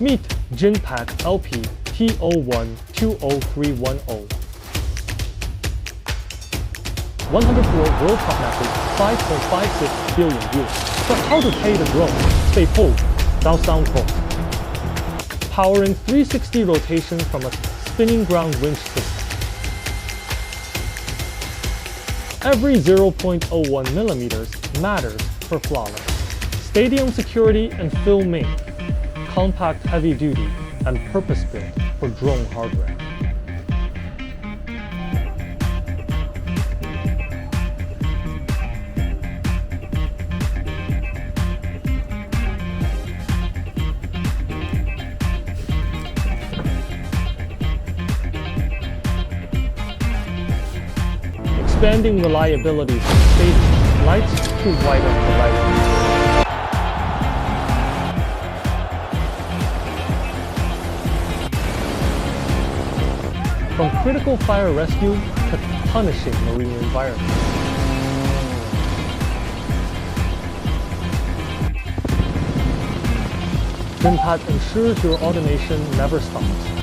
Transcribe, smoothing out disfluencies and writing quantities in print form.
Meet JINPAT LPT012-0310. 104 World Cup matches, 5.56 billion views. So how to pay the drone? Stay pulled, down sound cold. Powering 360 rotation from a spinning ground winch system. Every 0.01 millimeters matters for flawless. Stadium security and filming. Compact, heavy duty, and purpose-built for drone hardware. Expanding reliability from stadium lights to wider horizons. From critical fire rescue to punishing marine environments. JINPAT ensures your automation never stops.